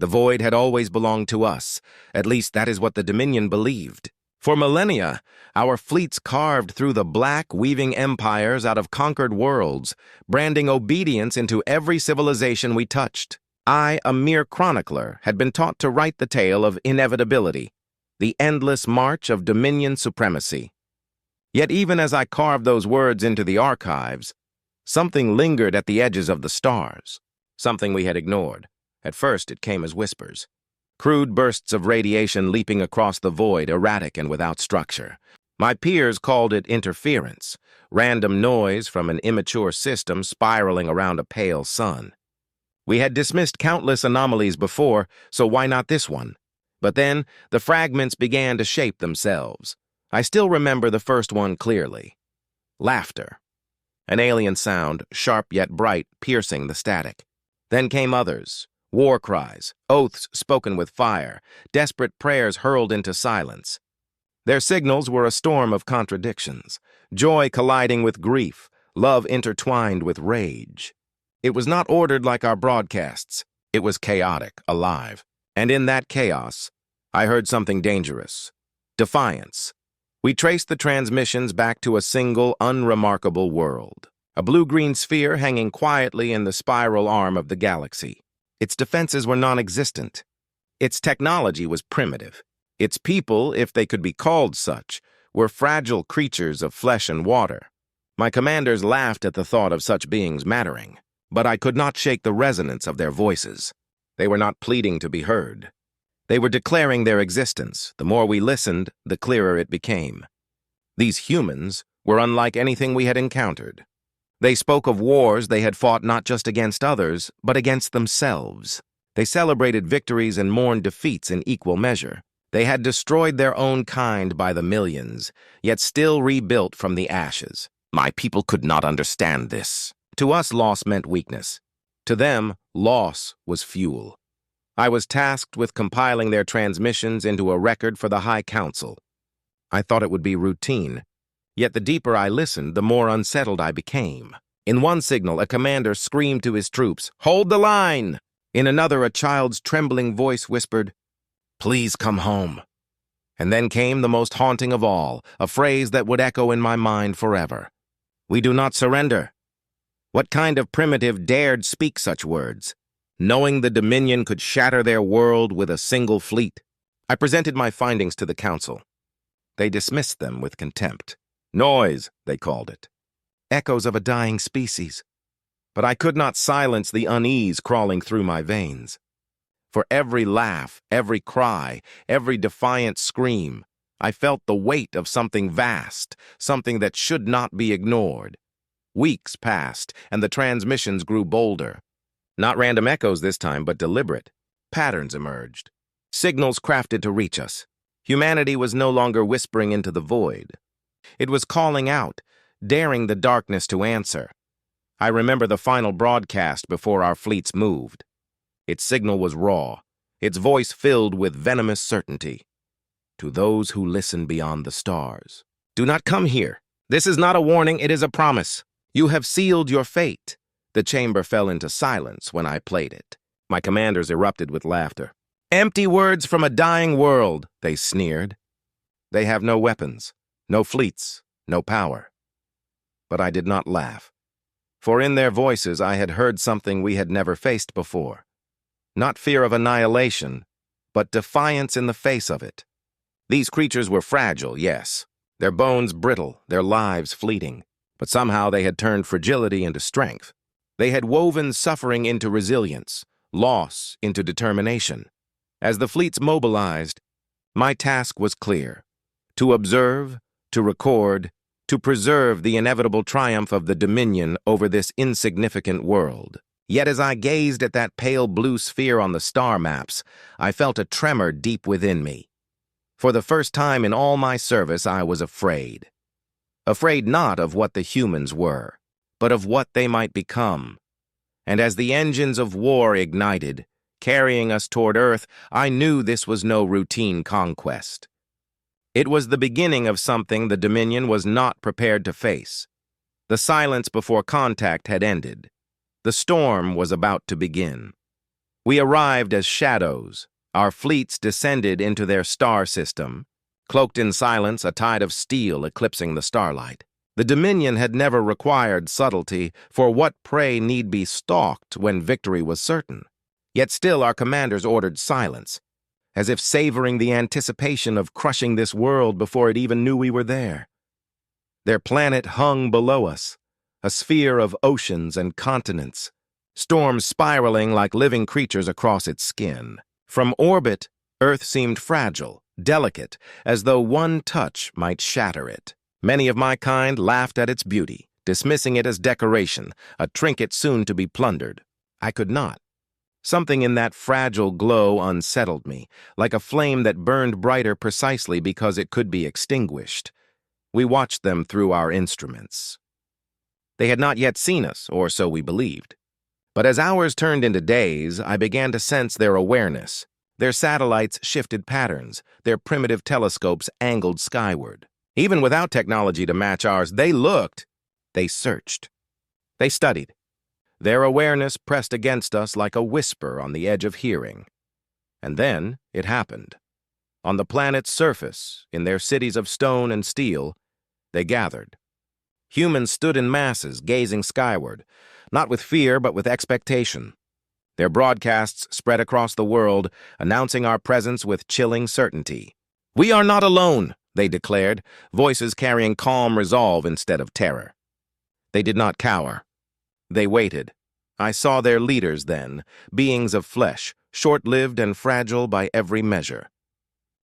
The void had always belonged to us. At least that is what the Dominion believed. For millennia, our fleets carved through the black, weaving empires out of conquered worlds, branding obedience into every civilization we touched. I, a mere chronicler, had been taught to write the tale of inevitability, the endless march of Dominion supremacy. Yet even as I carved those words into the archives, something lingered at the edges of the stars, something we had ignored. At first, it came as whispers. Crude bursts of radiation leaping across the void, erratic and without structure. My peers called it interference, random noise from an immature system spiraling around a pale sun. We had dismissed countless anomalies before, so why not this one? But then, the fragments began to shape themselves. I still remember the first one clearly. Laughter. An alien sound, sharp yet bright, piercing the static. Then came others. War cries, oaths spoken with fire, desperate prayers hurled into silence. Their signals were a storm of contradictions, joy colliding with grief, love intertwined with rage. It was not ordered like our broadcasts. It was chaotic, alive. And in that chaos, I heard something dangerous. Defiance. We traced the transmissions back to a single, unremarkable world. A blue-green sphere hanging quietly in the spiral arm of the galaxy. Its defenses were non-existent. Its technology was primitive. Its people, if they could be called such, were fragile creatures of flesh and water. My commanders laughed at the thought of such beings mattering, but I could not shake the resonance of their voices. They were not pleading to be heard. They were declaring their existence. The more we listened, the clearer it became. These humans were unlike anything we had encountered. They spoke of wars they had fought not just against others, but against themselves. They celebrated victories and mourned defeats in equal measure. They had destroyed their own kind by the millions, yet still rebuilt from the ashes. My people could not understand this. To us, loss meant weakness. To them, loss was fuel. I was tasked with compiling their transmissions into a record for the High Council. I thought it would be routine. Yet the deeper I listened, the more unsettled I became. In one signal, a commander screamed to his troops, "Hold the line!" In another, a child's trembling voice whispered, "Please come home." And then came the most haunting of all, a phrase that would echo in my mind forever. "We do not surrender." What kind of primitive dared speak such words, knowing the Dominion could shatter their world with a single fleet? I presented my findings to the Council. They dismissed them with contempt. Noise, they called it. Echoes of a dying species. But I could not silence the unease crawling through my veins. For every laugh, every cry, every defiant scream, I felt the weight of something vast, something that should not be ignored. Weeks passed, and the transmissions grew bolder. Not random echoes this time, but deliberate. Patterns emerged. Signals crafted to reach us. Humanity was no longer whispering into the void. It was calling out, daring the darkness to answer. I remember the final broadcast before our fleets moved. Its signal was raw, its voice filled with venomous certainty. To those who listen beyond the stars, do not come here. This is not a warning, it is a promise. You have sealed your fate. The chamber fell into silence when I played it. My commanders erupted with laughter. Empty words from a dying world, they sneered. They have no weapons. No fleets, no power. But I did not laugh, for in their voices I had heard something we had never faced before. Not fear of annihilation, but defiance in the face of it. These creatures were fragile, yes, their bones brittle, their lives fleeting, but somehow they had turned fragility into strength. They had woven suffering into resilience, loss into determination. As the fleets mobilized, my task was clear: to observe, to record, to preserve the inevitable triumph of the Dominion over this insignificant world. Yet as I gazed at that pale blue sphere on the star maps, I felt a tremor deep within me. For the first time in all my service, I was afraid. Afraid not of what the humans were, but of what they might become. And as the engines of war ignited, carrying us toward Earth, I knew this was no routine conquest. It was the beginning of something the Dominion was not prepared to face. The silence before contact had ended. The storm was about to begin. We arrived as shadows. Our fleets descended into their star system, cloaked in silence, a tide of steel eclipsing the starlight. The Dominion had never required subtlety, for what prey need be stalked when victory was certain? Yet still our commanders ordered silence, as if savoring the anticipation of crushing this world before it even knew we were there. Their planet hung below us, a sphere of oceans and continents, storms spiraling like living creatures across its skin. From orbit, Earth seemed fragile, delicate, as though one touch might shatter it. Many of my kind laughed at its beauty, dismissing it as decoration, a trinket soon to be plundered. I could not. Something in that fragile glow unsettled me, like a flame that burned brighter precisely because it could be extinguished. We watched them through our instruments. They had not yet seen us, or so we believed. But as hours turned into days, I began to sense their awareness. Their satellites shifted patterns, their primitive telescopes angled skyward. Even without technology to match ours, they looked, they searched, they studied. Their awareness pressed against us like a whisper on the edge of hearing. And then it happened. On the planet's surface, in their cities of stone and steel, they gathered. Humans stood in masses, gazing skyward, not with fear but with expectation. Their broadcasts spread across the world, announcing our presence with chilling certainty. "We are not alone," they declared, voices carrying calm resolve instead of terror. They did not cower. They waited. I saw their leaders then, beings of flesh, short-lived and fragile by every measure.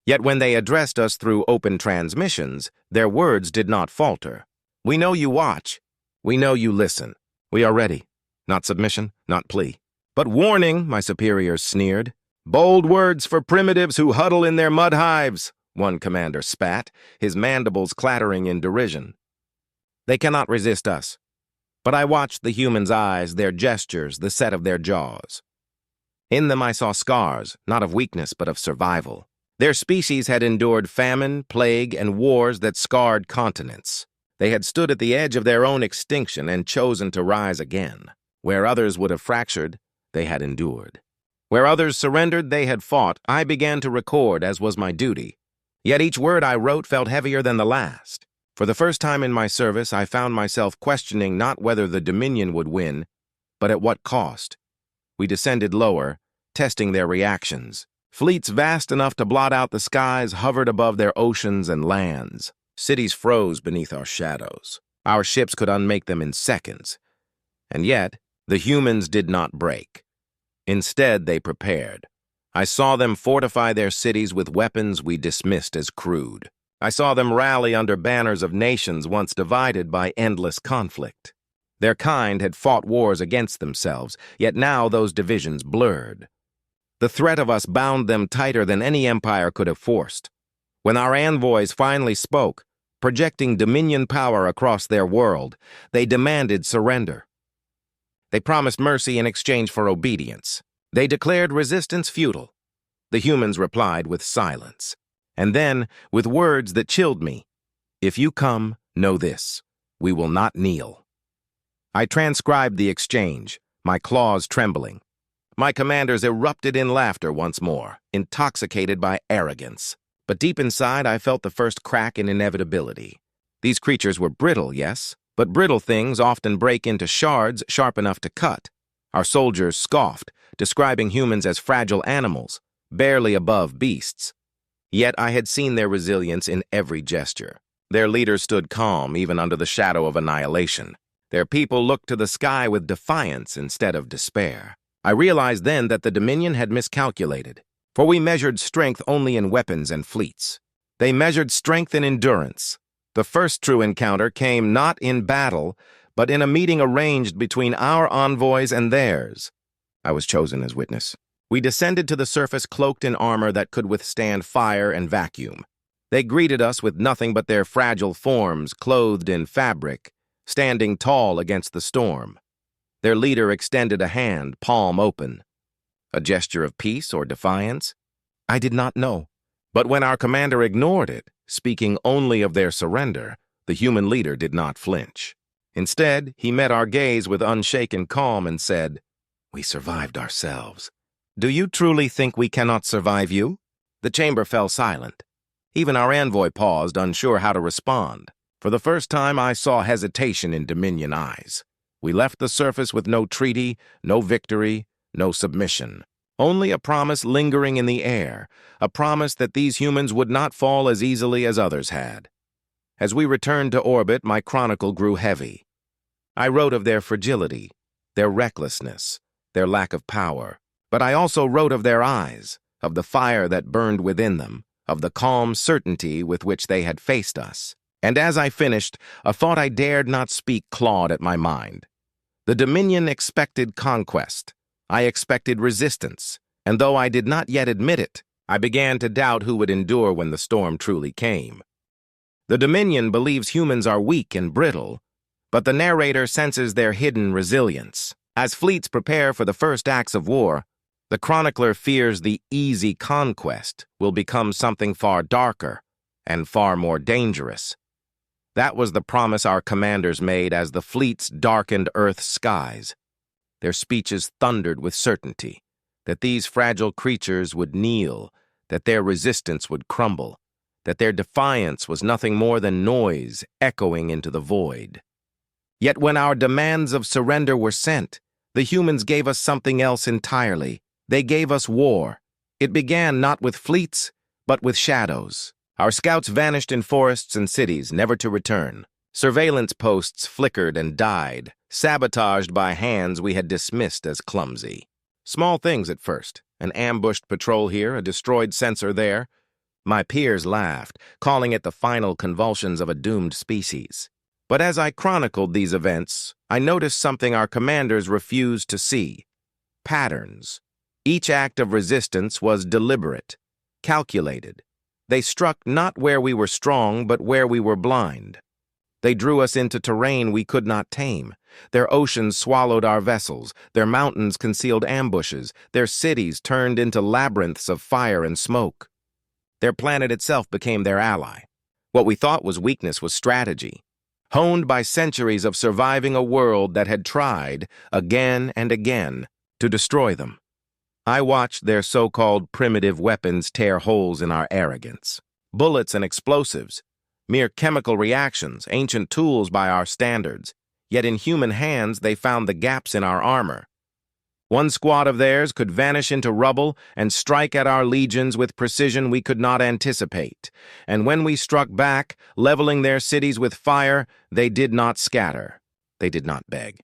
Yet when they addressed us through open transmissions, their words did not falter. "We know you watch. We know you listen. We are ready. Not submission, not plea. But warning," my superiors sneered. "Bold words for primitives who huddle in their mud hives," one commander spat, his mandibles clattering in derision. They cannot resist us. But I watched the humans' eyes, their gestures, the set of their jaws. In them I saw scars, not of weakness but of survival. Their species had endured famine, plague, and wars that scarred continents. They had stood at the edge of their own extinction and chosen to rise again. Where others would have fractured, they had endured. Where others surrendered, they had fought. I began to record, as was my duty. Yet each word I wrote felt heavier than the last. For the first time in my service, I found myself questioning not whether the Dominion would win, but at what cost. We descended lower, testing their reactions. Fleets vast enough to blot out the skies hovered above their oceans and lands. Cities froze beneath our shadows. Our ships could unmake them in seconds. And yet, the humans did not break. Instead, they prepared. I saw them fortify their cities with weapons we dismissed as crude. I saw them rally under banners of nations once divided by endless conflict. Their kind had fought wars against themselves, yet now those divisions blurred. The threat of us bound them tighter than any empire could have forced. When our envoys finally spoke, projecting Dominion power across their world, they demanded surrender. They promised mercy in exchange for obedience. They declared resistance futile. The humans replied with silence. And then, with words that chilled me, "If you come, know this, we will not kneel." I transcribed the exchange, my claws trembling. My commanders erupted in laughter once more, intoxicated by arrogance. But deep inside, I felt the first crack in inevitability. These creatures were brittle, yes, but brittle things often break into shards sharp enough to cut. Our soldiers scoffed, describing humans as fragile animals, barely above beasts. Yet I had seen their resilience in every gesture. Their leaders stood calm even under the shadow of annihilation. Their people looked to the sky with defiance instead of despair. I realized then that the Dominion had miscalculated, for we measured strength only in weapons and fleets. They measured strength in endurance. The first true encounter came not in battle, but in a meeting arranged between our envoys and theirs. I was chosen as witness. We descended to the surface cloaked in armor that could withstand fire and vacuum. They greeted us with nothing but their fragile forms clothed in fabric, standing tall against the storm. Their leader extended a hand, palm open. A gesture of peace or defiance? I did not know. But when our commander ignored it, speaking only of their surrender, the human leader did not flinch. Instead, he met our gaze with unshaken calm and said, "We survived ourselves. Do you truly think we cannot survive you? The chamber fell silent. Even our envoy paused, unsure how to respond. For the first time, I saw hesitation in Dominion eyes. We left the surface with no treaty, no victory, no submission. Only a promise lingering in the air, a promise that these humans would not fall as easily as others had. As we returned to orbit, my chronicle grew heavy. I wrote of their fragility, their recklessness, their lack of power. But I also wrote of their eyes, of the fire that burned within them, of the calm certainty with which they had faced us. And as I finished, a thought I dared not speak clawed at my mind. The Dominion expected conquest. I expected resistance. And though I did not yet admit it, I began to doubt who would endure when the storm truly came. The Dominion believes humans are weak and brittle, but the narrator senses their hidden resilience. As fleets prepare for the first acts of war, the chronicler fears the easy conquest will become something far darker and far more dangerous. That was the promise our commanders made as the fleets darkened Earth's skies. Their speeches thundered with certainty that these fragile creatures would kneel, that their resistance would crumble, that their defiance was nothing more than noise echoing into the void. Yet when our demands of surrender were sent, the humans gave us something else entirely. They gave us war. It began not with fleets, but with shadows. Our scouts vanished in forests and cities, never to return. Surveillance posts flickered and died, sabotaged by hands we had dismissed as clumsy. Small things at first, an ambushed patrol here, a destroyed sensor there. My peers laughed, calling it the final convulsions of a doomed species. But as I chronicled these events, I noticed something our commanders refused to see. Patterns. Each act of resistance was deliberate, calculated. They struck not where we were strong, but where we were blind. They drew us into terrain we could not tame. Their oceans swallowed our vessels. Their mountains concealed ambushes. Their cities turned into labyrinths of fire and smoke. Their planet itself became their ally. What we thought was weakness was strategy, honed by centuries of surviving a world that had tried, again and again, to destroy them. I watched their so-called primitive weapons tear holes in our arrogance. Bullets and explosives, mere chemical reactions, ancient tools by our standards. Yet in human hands they found the gaps in our armor. One squad of theirs could vanish into rubble and strike at our legions with precision we could not anticipate. And when we struck back, leveling their cities with fire, they did not scatter. They did not beg.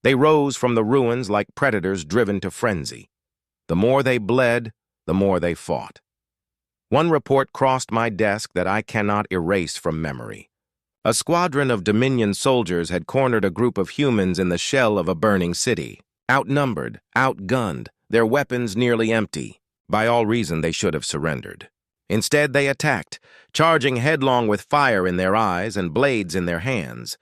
They rose from the ruins like predators driven to frenzy. The more they bled, the more they fought. One report crossed my desk that I cannot erase from memory. A squadron of Dominion soldiers had cornered a group of humans in the shell of a burning city. Outnumbered, outgunned, their weapons nearly empty. By all reason, they should have surrendered. Instead, they attacked, charging headlong with fire in their eyes and blades in their hands.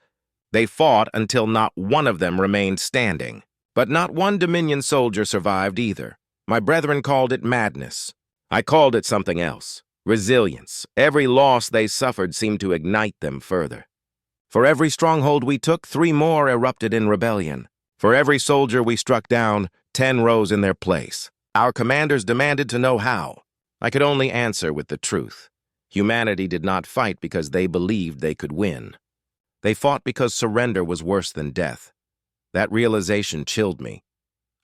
They fought until not one of them remained standing. But not one Dominion soldier survived either. My brethren called it madness. I called it something else. Resilience. Every loss they suffered seemed to ignite them further. For every stronghold we took, 3 more erupted in rebellion. For every soldier we struck down, 10 rose in their place. Our commanders demanded to know how. I could only answer with the truth. Humanity did not fight because they believed they could win. They fought because surrender was worse than death. That realization chilled me.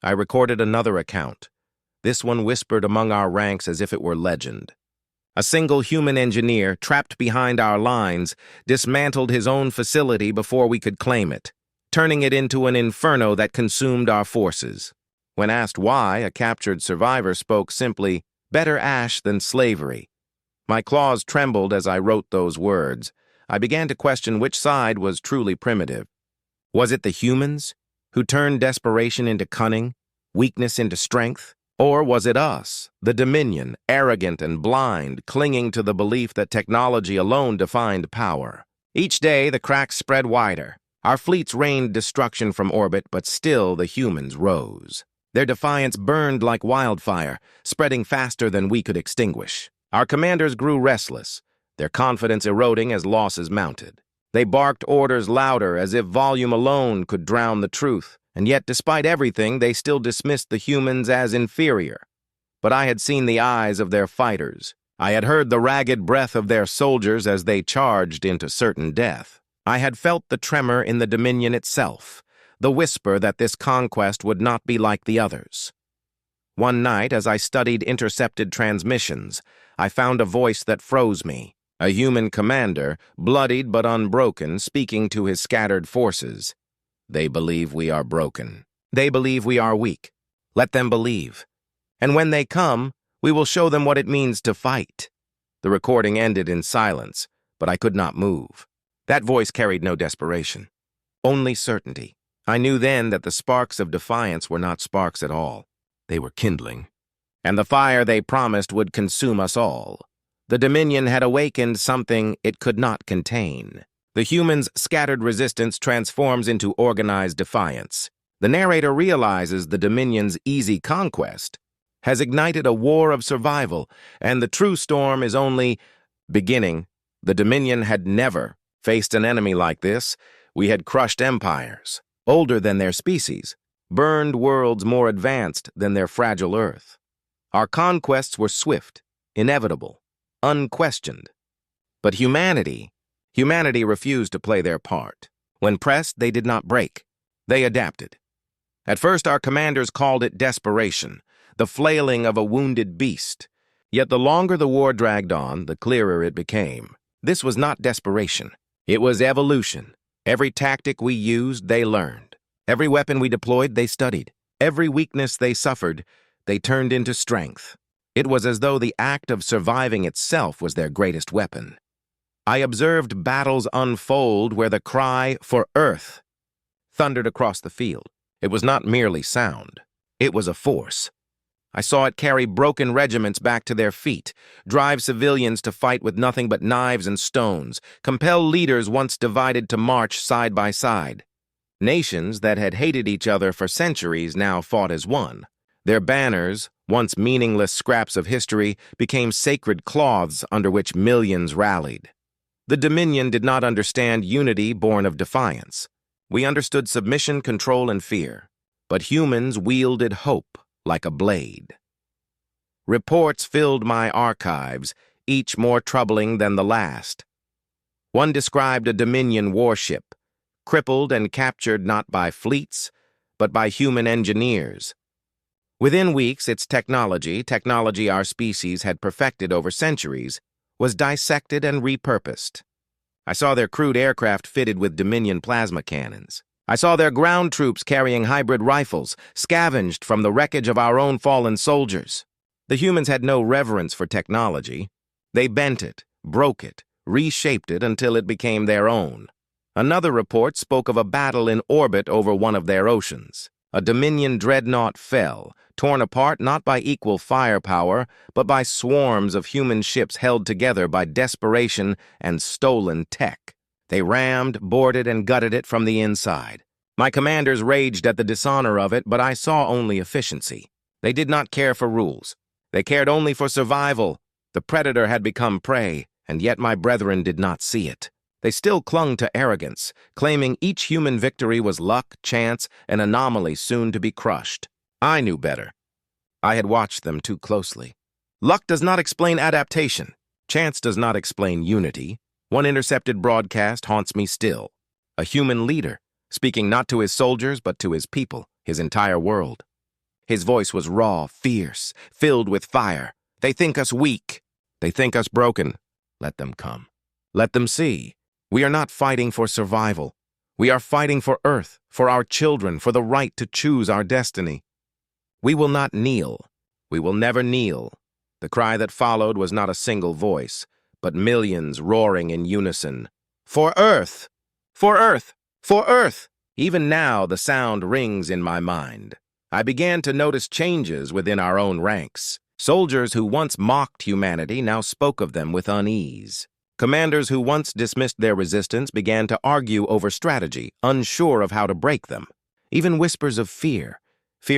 I recorded another account. This one whispered among our ranks as if it were legend. A single human engineer, trapped behind our lines, dismantled his own facility before we could claim it, turning it into an inferno that consumed our forces. When asked why, a captured survivor spoke simply, "Better ash than slavery." My claws trembled as I wrote those words. I began to question which side was truly primitive. Was it the humans, who turned desperation into cunning, weakness into strength? Or was it us, the Dominion, arrogant and blind, clinging to the belief that technology alone defined power? Each day, the cracks spread wider. Our fleets rained destruction from orbit, but still the humans rose. Their defiance burned like wildfire, spreading faster than we could extinguish. Our commanders grew restless, their confidence eroding as losses mounted. They barked orders louder, as if volume alone could drown the truth. And yet, despite everything, they still dismissed the humans as inferior. But I had seen the eyes of their fighters. I had heard the ragged breath of their soldiers as they charged into certain death. I had felt the tremor in the Dominion itself, the whisper that this conquest would not be like the others. One night, as I studied intercepted transmissions, I found a voice that froze me, a human commander, bloodied but unbroken, speaking to his scattered forces. They believe we are broken. They believe we are weak. Let them believe. And when they come, we will show them what it means to fight. The recording ended in silence, but I could not move. That voice carried no desperation, only certainty. I knew then that the sparks of defiance were not sparks at all. They were kindling. And the fire they promised would consume us all. The Dominion had awakened something it could not contain. The humans' scattered resistance transforms into organized defiance. The narrator realizes the Dominion's easy conquest has ignited a war of survival, and the true storm is only beginning. The Dominion had never faced an enemy like this. We had crushed empires, older than their species, burned worlds more advanced than their fragile Earth. Our conquests were swift, inevitable, unquestioned. But humanity refused to play their part. When pressed, they did not break. They adapted. At first, our commanders called it desperation, the flailing of a wounded beast. Yet the longer the war dragged on, the clearer it became. This was not desperation. It was evolution. Every tactic we used, they learned. Every weapon we deployed, they studied. Every weakness they suffered, they turned into strength. It was as though the act of surviving itself was their greatest weapon. I observed battles unfold where the cry for Earth thundered across the field. It was not merely sound. It was a force. I saw it carry broken regiments back to their feet, drive civilians to fight with nothing but knives and stones, compel leaders once divided to march side by side. Nations that had hated each other for centuries now fought as one. Their banners, once meaningless scraps of history, became sacred cloths under which millions rallied. The Dominion did not understand unity born of defiance. We understood submission, control, and fear. But humans wielded hope like a blade. Reports filled my archives, each more troubling than the last. One described a Dominion warship, crippled and captured not by fleets, but by human engineers. Within weeks, its technology our species had perfected over centuries, was dissected and repurposed. I saw their crude aircraft fitted with Dominion plasma cannons. I saw their ground troops carrying hybrid rifles, scavenged from the wreckage of our own fallen soldiers. The humans had no reverence for technology. They bent it, broke it, reshaped it until it became their own. Another report spoke of a battle in orbit over one of their oceans. A Dominion dreadnought fell, torn apart not by equal firepower, but by swarms of human ships held together by desperation and stolen tech. They rammed, boarded, and gutted it from the inside. My commanders raged at the dishonor of it, but I saw only efficiency. They did not care for rules. They cared only for survival. The predator had become prey, and yet my brethren did not see it. They still clung to arrogance, claiming each human victory was luck, chance, an anomaly soon to be crushed. I knew better. I had watched them too closely. Luck does not explain adaptation. Chance does not explain unity. One intercepted broadcast haunts me still. A human leader, speaking not to his soldiers but to his people, his entire world. His voice was raw, fierce, filled with fire. They think us weak. They think us broken. Let them come. Let them see. We are not fighting for survival. We are fighting for Earth, for our children, for the right to choose our destiny. We will not kneel. We will never kneel. The cry that followed was not a single voice, but millions roaring in unison. For Earth! For Earth! For Earth! Even now the sound rings in my mind. I began to notice changes within our own ranks. Soldiers who once mocked humanity now spoke of them with unease. Commanders who once dismissed their resistance began to argue over strategy, unsure of how to break them. Even whispers of fear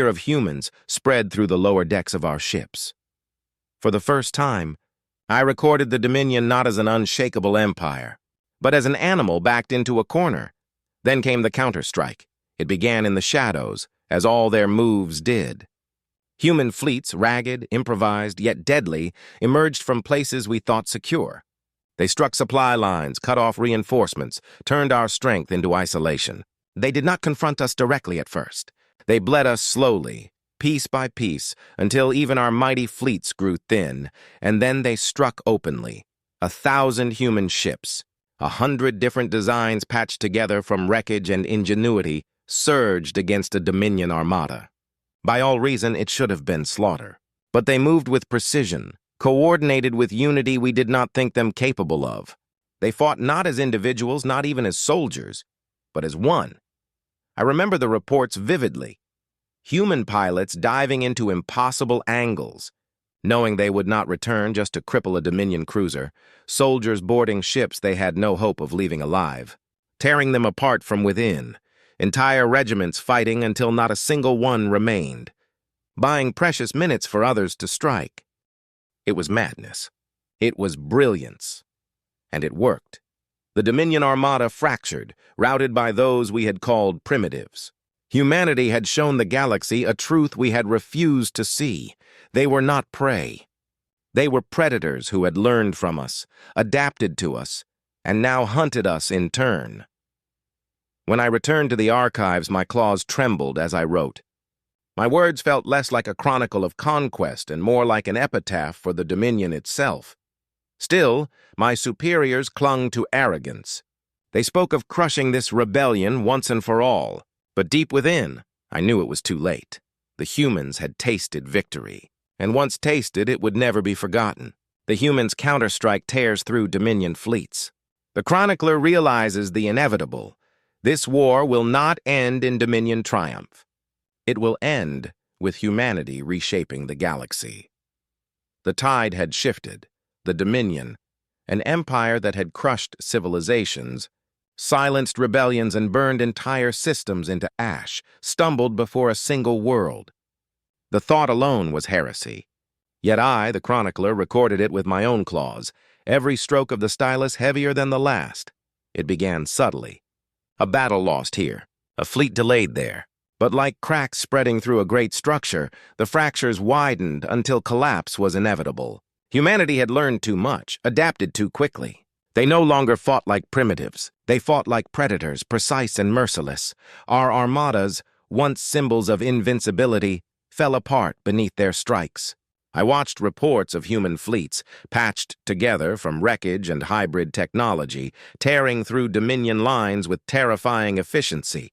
of humans, spread through the lower decks of our ships. For the first time, I recorded the Dominion not as an unshakable empire, but as an animal backed into a corner. Then came the counterstrike. It began in the shadows, as all their moves did. Human fleets, ragged, improvised, yet deadly, emerged from places we thought secure. They struck supply lines, cut off reinforcements, turned our strength into isolation. They did not confront us directly at first. They bled us slowly, piece by piece, until even our mighty fleets grew thin, and then they struck openly. 1,000 human ships, 100 different designs patched together from wreckage and ingenuity, surged against a Dominion armada. By all reason, it should have been slaughter. But they moved with precision, coordinated with unity we did not think them capable of. They fought not as individuals, not even as soldiers, but as one. I remember the reports vividly. Human pilots diving into impossible angles, knowing they would not return just to cripple a Dominion cruiser, soldiers boarding ships they had no hope of leaving alive, tearing them apart from within, entire regiments fighting until not a single one remained, buying precious minutes for others to strike. It was madness. It was brilliance. And it worked. The Dominion armada fractured, routed by those we had called primitives. Humanity had shown the galaxy a truth we had refused to see. They were not prey. They were predators who had learned from us, adapted to us, and now hunted us in turn. When I returned to the archives, my claws trembled as I wrote. My words felt less like a chronicle of conquest and more like an epitaph for the Dominion itself. Still, my superiors clung to arrogance. They spoke of crushing this rebellion once and for all, but deep within, I knew it was too late. The humans had tasted victory, and once tasted, it would never be forgotten. The humans' counterstrike tears through Dominion fleets. The chronicler realizes the inevitable. This war will not end in Dominion triumph. It will end with humanity reshaping the galaxy. The tide had shifted. The Dominion, an empire that had crushed civilizations, silenced rebellions and burned entire systems into ash, stumbled before a single world. The thought alone was heresy. Yet I, the chronicler, recorded it with my own claws, every stroke of the stylus heavier than the last. It began subtly. A battle lost here, a fleet delayed there. But like cracks spreading through a great structure, the fractures widened until collapse was inevitable. Humanity had learned too much, adapted too quickly. They no longer fought like primitives. They fought like predators, precise and merciless. Our armadas, once symbols of invincibility, fell apart beneath their strikes. I watched reports of human fleets, patched together from wreckage and hybrid technology, tearing through Dominion lines with terrifying efficiency.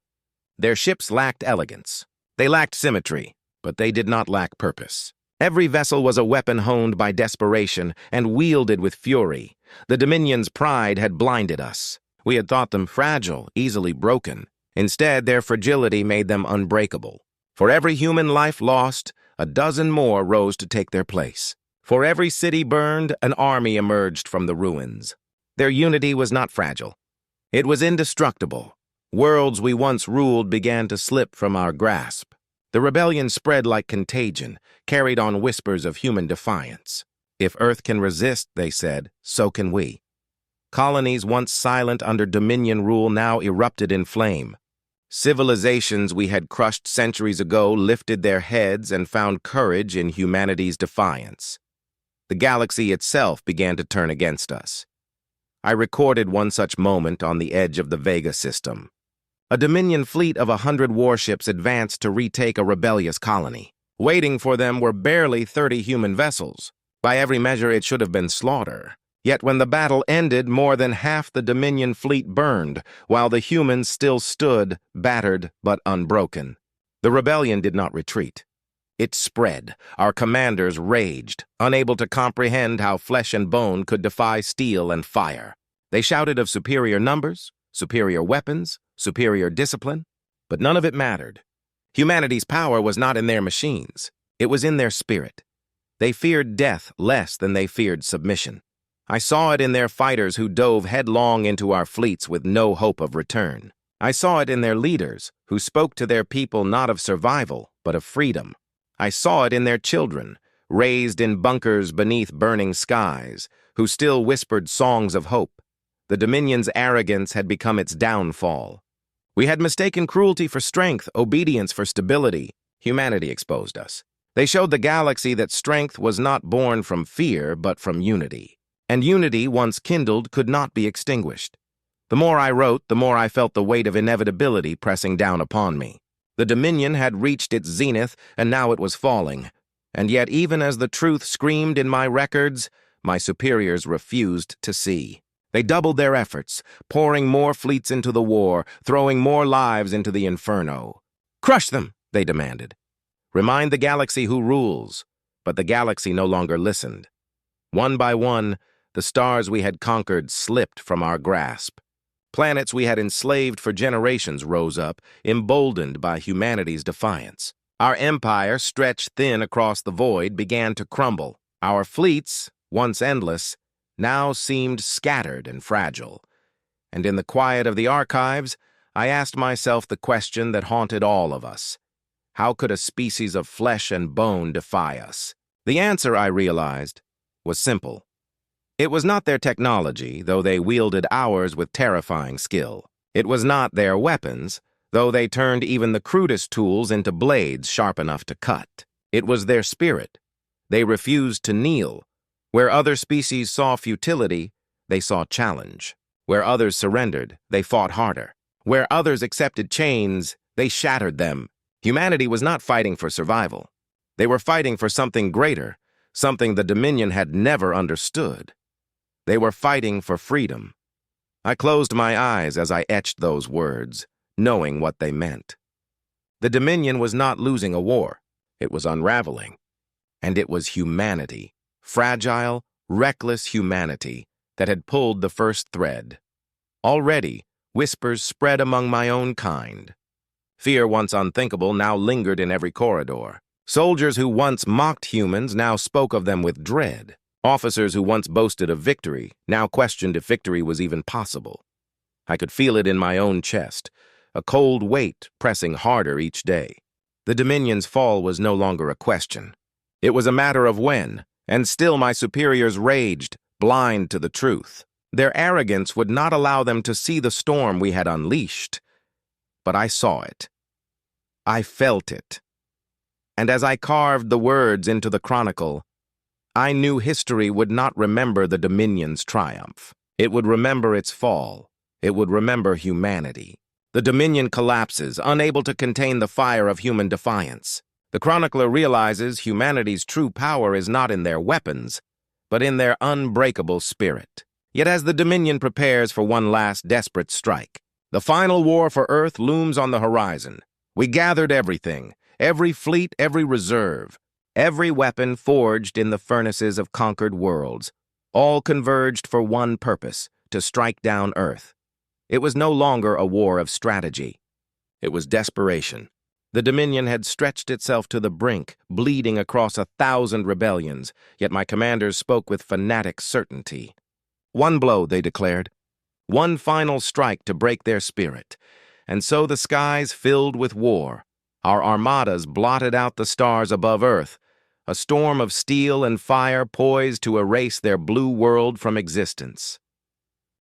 Their ships lacked elegance. They lacked symmetry, but they did not lack purpose. Every vessel was a weapon honed by desperation and wielded with fury. The Dominion's pride had blinded us. We had thought them fragile, easily broken. Instead, their fragility made them unbreakable. For every human life lost, a dozen more rose to take their place. For every city burned, an army emerged from the ruins. Their unity was not fragile. It was indestructible. Worlds we once ruled began to slip from our grasp. The rebellion spread like contagion, carried on whispers of human defiance. If Earth can resist, they said, so can we. Colonies once silent under Dominion rule now erupted in flame. Civilizations we had crushed centuries ago lifted their heads and found courage in humanity's defiance. The galaxy itself began to turn against us. I recorded one such moment on the edge of the Vega system. A Dominion fleet of 100 warships advanced to retake a rebellious colony. Waiting for them were barely 30 human vessels. By every measure, it should have been slaughter. Yet when the battle ended, more than half the Dominion fleet burned, while the humans still stood, battered but unbroken. The rebellion did not retreat. It spread. Our commanders raged, unable to comprehend how flesh and bone could defy steel and fire. They shouted of superior numbers, superior weapons, superior discipline, but none of it mattered. Humanity's power was not in their machines. It was in their spirit. They feared death less than they feared submission. I saw it in their fighters who dove headlong into our fleets with no hope of return. I saw it in their leaders who spoke to their people not of survival, but of freedom. I saw it in their children, raised in bunkers beneath burning skies, who still whispered songs of hope. The Dominion's arrogance had become its downfall. We had mistaken cruelty for strength, obedience for stability. Humanity exposed us. They showed the galaxy that strength was not born from fear, but from unity. And unity, once kindled, could not be extinguished. The more I wrote, the more I felt the weight of inevitability pressing down upon me. The Dominion had reached its zenith, and now it was falling. And yet, even as the truth screamed in my records, my superiors refused to see. They doubled their efforts, pouring more fleets into the war, throwing more lives into the inferno. "Crush them," they demanded. "Remind the galaxy who rules." But the galaxy no longer listened. One by one, the stars we had conquered slipped from our grasp. Planets we had enslaved for generations rose up, emboldened by humanity's defiance. Our empire, stretched thin across the void, began to crumble. Our fleets, once endless, now seemed scattered and fragile. And in the quiet of the archives, I asked myself the question that haunted all of us. How could a species of flesh and bone defy us? The answer, I realized, was simple. It was not their technology, though they wielded ours with terrifying skill. It was not their weapons, though they turned even the crudest tools into blades sharp enough to cut. It was their spirit. They refused to kneel. Where other species saw futility, they saw challenge. Where others surrendered, they fought harder. Where others accepted chains, they shattered them. Humanity was not fighting for survival. They were fighting for something greater, something the Dominion had never understood. They were fighting for freedom. I closed my eyes as I etched those words, knowing what they meant. The Dominion was not losing a war. It was unraveling. And it was humanity, fragile, reckless humanity, that had pulled the first thread. Already, whispers spread among my own kind. Fear, once unthinkable, now lingered in every corridor. Soldiers who once mocked humans now spoke of them with dread. Officers who once boasted of victory now questioned if victory was even possible. I could feel it in my own chest, a cold weight pressing harder each day. The Dominion's fall was no longer a question. It was a matter of when, and still my superiors raged, blind to the truth. Their arrogance would not allow them to see the storm we had unleashed. But I saw it. I felt it. And as I carved the words into the chronicle, I knew history would not remember the Dominion's triumph. It would remember its fall. It would remember humanity. The Dominion collapses, unable to contain the fire of human defiance. The chronicler realizes humanity's true power is not in their weapons, but in their unbreakable spirit. Yet as the Dominion prepares for one last desperate strike, the final war for Earth looms on the horizon. We gathered everything, every fleet, every reserve, every weapon forged in the furnaces of conquered worlds, all converged for one purpose, to strike down Earth. It was no longer a war of strategy. It was desperation. The Dominion had stretched itself to the brink, bleeding across 1,000 rebellions, yet my commanders spoke with fanatic certainty. One blow, they declared. One final strike to break their spirit. And so the skies filled with war. Our armadas blotted out the stars above Earth, a storm of steel and fire poised to erase their blue world from existence.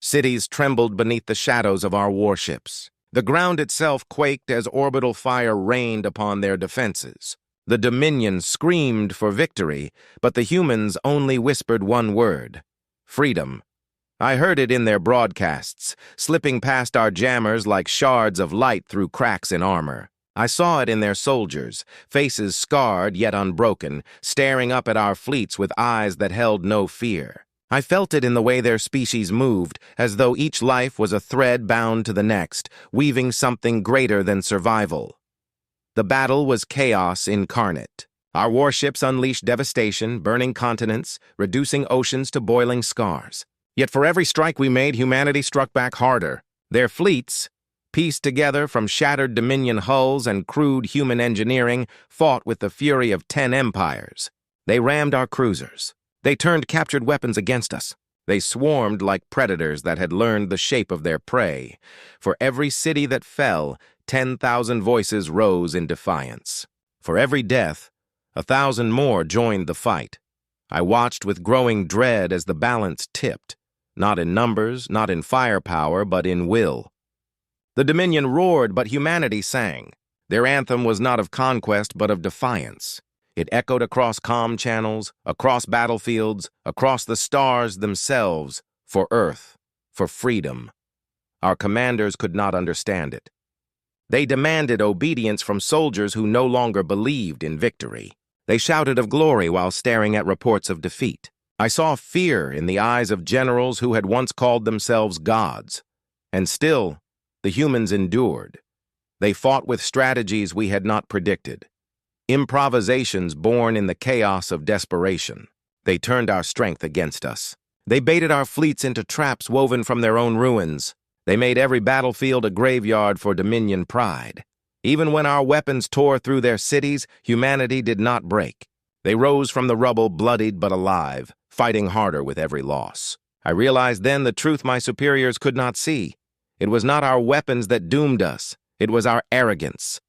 Cities trembled beneath the shadows of our warships. The ground itself quaked as orbital fire rained upon their defenses. The Dominion screamed for victory, but the humans only whispered one word: freedom. I heard it in their broadcasts, slipping past our jammers like shards of light through cracks in armor. I saw it in their soldiers, faces scarred yet unbroken, staring up at our fleets with eyes that held no fear. I felt it in the way their species moved, as though each life was a thread bound to the next, weaving something greater than survival. The battle was chaos incarnate. Our warships unleashed devastation, burning continents, reducing oceans to boiling scars. Yet for every strike we made, humanity struck back harder. Their fleets, pieced together from shattered Dominion hulls and crude human engineering, fought with the fury of 10 empires. They rammed our cruisers. They turned captured weapons against us. They swarmed like predators that had learned the shape of their prey. For every city that fell, 10,000 voices rose in defiance. For every death, 1,000 more joined the fight. I watched with growing dread as the balance tipped, not in numbers, not in firepower, but in will. The Dominion roared, but humanity sang. Their anthem was not of conquest, but of defiance. It echoed across comm channels, across battlefields, across the stars themselves, for Earth, for freedom. Our commanders could not understand it. They demanded obedience from soldiers who no longer believed in victory. They shouted of glory while staring at reports of defeat. I saw fear in the eyes of generals who had once called themselves gods. And still, the humans endured. They fought with strategies we had not predicted. Improvisations born in the chaos of desperation. They turned our strength against us. They baited our fleets into traps woven from their own ruins. They made every battlefield a graveyard for Dominion pride. Even when our weapons tore through their cities, humanity did not break. They rose from the rubble bloodied but alive, fighting harder with every loss. I realized then the truth my superiors could not see. It was not our weapons that doomed us. It was our arrogance.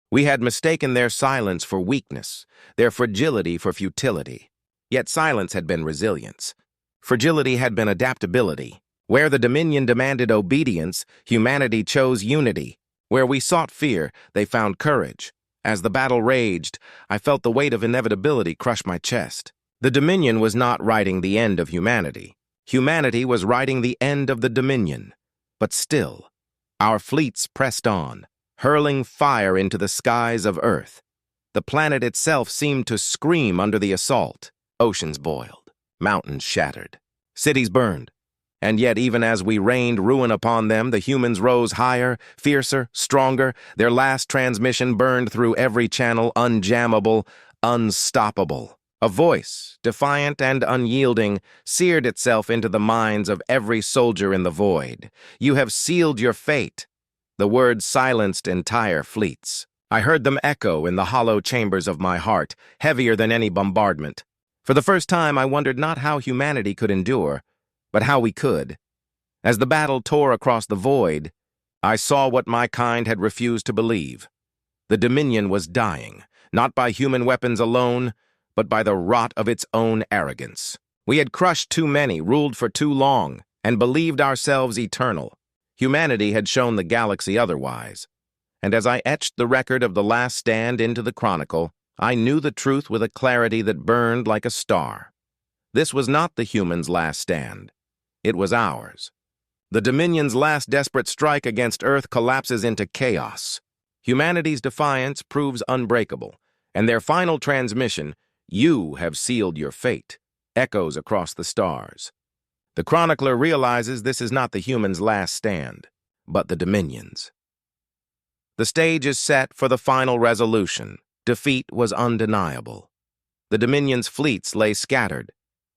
We had mistaken their silence for weakness, their fragility for futility. Yet silence had been resilience. Fragility had been adaptability. Where the Dominion demanded obedience, humanity chose unity. Where we sought fear, they found courage. As the battle raged, I felt the weight of inevitability crush my chest. The Dominion was not writing the end of humanity. Humanity was writing the end of the Dominion. But still, our fleets pressed on, hurling fire into the skies of Earth. The planet itself seemed to scream under the assault. Oceans boiled, mountains shattered, cities burned. And yet, even as we rained ruin upon them, the humans rose higher, fiercer, stronger. Their last transmission burned through every channel, unjammable, unstoppable. A voice, defiant and unyielding, seared itself into the minds of every soldier in the void. You have sealed your fate. The words silenced entire fleets. I heard them echo in the hollow chambers of my heart, heavier than any bombardment. For the first time, I wondered not how humanity could endure, but how we could. As the battle tore across the void, I saw what my kind had refused to believe. The Dominion was dying, not by human weapons alone, but by the rot of its own arrogance. We had crushed too many, ruled for too long, and believed ourselves eternal. Humanity had shown the galaxy otherwise. And as I etched the record of the last stand into the chronicle, I knew the truth with a clarity that burned like a star. This was not the humans' last stand. It was ours. The Dominion's last desperate strike against Earth collapses into chaos. Humanity's defiance proves unbreakable, and their final transmission, "You have sealed your fate," echoes across the stars. The chronicler realizes this is not the humans' last stand, but the Dominion's. The stage is set for the final resolution. Defeat was undeniable. The Dominion's fleets lay scattered,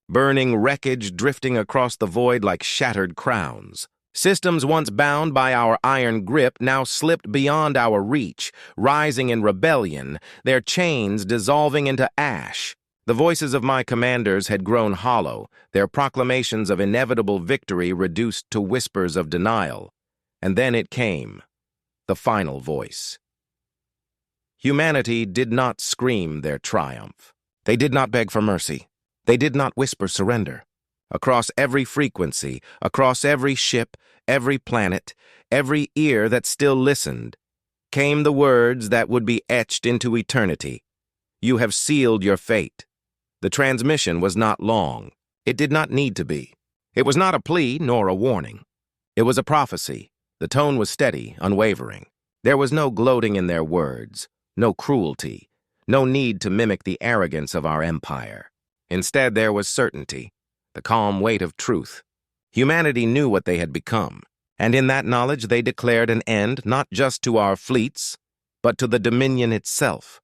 burning wreckage drifting across the void like shattered crowns. Systems once bound by our iron grip now slipped beyond our reach, rising in rebellion, their chains dissolving into ash. The voices of my commanders had grown hollow, their proclamations of inevitable victory reduced to whispers of denial. And then it came, the final voice. Humanity did not scream their triumph. They did not beg for mercy. They did not whisper surrender. Across every frequency, across every ship, every planet, every ear that still listened, came the words that would be etched into eternity. You have sealed your fate. The transmission was not long. It did not need to be. It was not a plea nor a warning. It was a prophecy. The tone was steady, unwavering. There was no gloating in their words, no cruelty, no need to mimic the arrogance of our empire. Instead, there was certainty, the calm weight of truth. Humanity knew what they had become, and in that knowledge they declared an end not just to our fleets, but to the Dominion itself.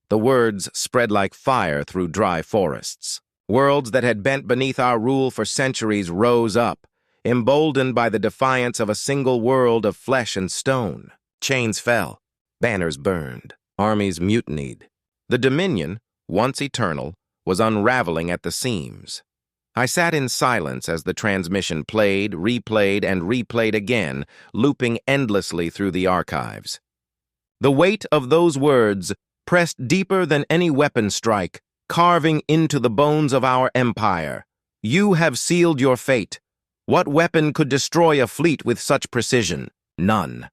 The words spread like fire through dry forests. Worlds that had bent beneath our rule for centuries rose up, emboldened by the defiance of a single world of flesh and stone. Chains fell, banners burned, armies mutinied. The Dominion, once eternal, was unraveling at the seams. I sat in silence as the transmission played, replayed, and replayed again, looping endlessly through the archives. The weight of those words pressed deeper than any weapon strike, carving into the bones of our empire. You have sealed your fate. What weapon could destroy a fleet with such precision? None.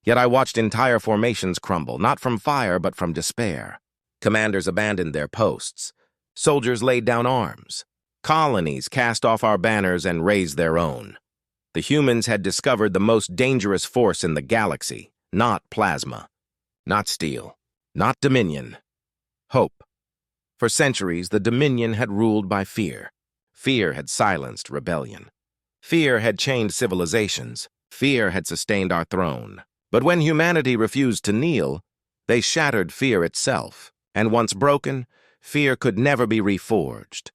Yet I watched entire formations crumble, not from fire, but from despair. Commanders abandoned their posts. Soldiers laid down arms. Colonies cast off our banners and raised their own. The humans had discovered the most dangerous force in the galaxy, not plasma, not steel, not dominion. Hope. For centuries, the Dominion had ruled by fear. Fear had silenced rebellion. Fear had chained civilizations. Fear had sustained our throne. But when humanity refused to kneel, they shattered fear itself. And once broken, fear could never be reforged.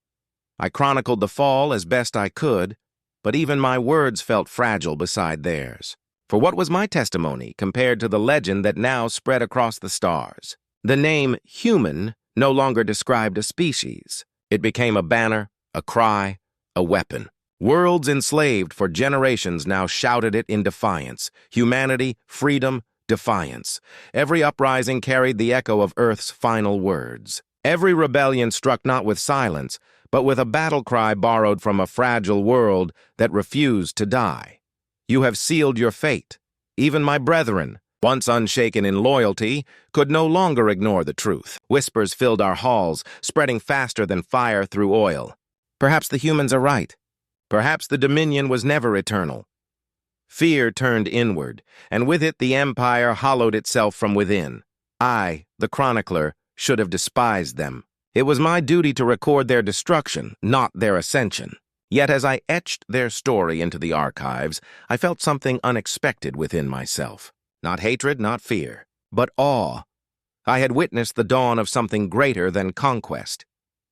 I chronicled the fall as best I could, but even my words felt fragile beside theirs. For what was my testimony compared to the legend that now spread across the stars? The name human no longer described a species. It became a banner, a cry, a weapon. Worlds enslaved for generations now shouted it in defiance. Humanity, freedom, defiance. Every uprising carried the echo of Earth's final words. Every rebellion struck not with silence, but with a battle cry borrowed from a fragile world that refused to die. You have sealed your fate. Even my brethren, once unshaken in loyalty, could no longer ignore the truth. Whispers filled our halls, spreading faster than fire through oil. Perhaps the humans are right. Perhaps the Dominion was never eternal. Fear turned inward, and with it the Empire hollowed itself from within. I, the chronicler, should have despised them. It was my duty to record their destruction, not their ascension. Yet as I etched their story into the archives, I felt something unexpected within myself. Not hatred, not fear, but awe. I had witnessed the dawn of something greater than conquest.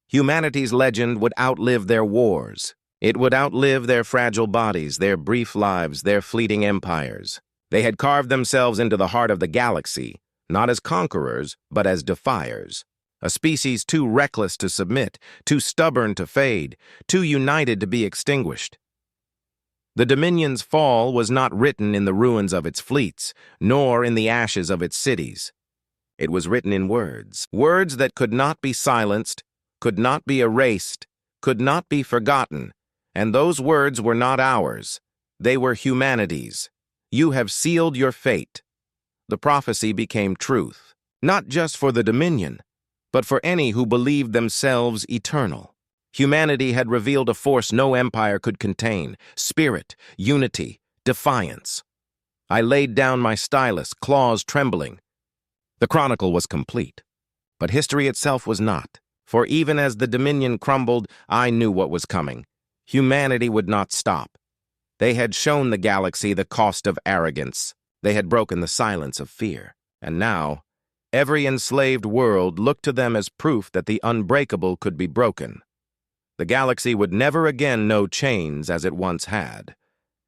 Humanity's legend would outlive their wars. It would outlive their fragile bodies, their brief lives, their fleeting empires. They had carved themselves into the heart of the galaxy, not as conquerors, but as defiers. A species too reckless to submit, too stubborn to fade, too united to be extinguished. The Dominion's fall was not written in the ruins of its fleets, nor in the ashes of its cities. It was written in words, words that could not be silenced, could not be erased, could not be forgotten, and those words were not ours. They were humanity's. You have sealed your fate. The prophecy became truth, not just for the Dominion, but for any who believed themselves eternal. Humanity had revealed a force no empire could contain: spirit, unity, defiance. I laid down my stylus, claws trembling. The chronicle was complete, but history itself was not. For even as the Dominion crumbled, I knew what was coming. Humanity would not stop. They had shown the galaxy the cost of arrogance. They had broken the silence of fear. And now, every enslaved world looked to them as proof that the unbreakable could be broken. The galaxy would never again know chains as it once had.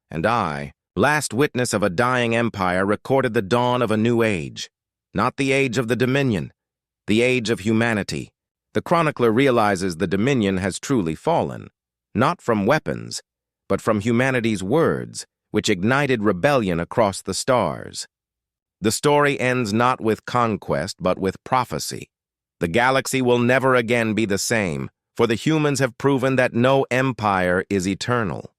And I, last witness of a dying empire, recorded the dawn of a new age. Not the age of the Dominion, the age of humanity. The chronicler realizes the Dominion has truly fallen, not from weapons, but from humanity's words, which ignited rebellion across the stars. The story ends not with conquest, but with prophecy. The galaxy will never again be the same, for the humans have proven that no empire is eternal.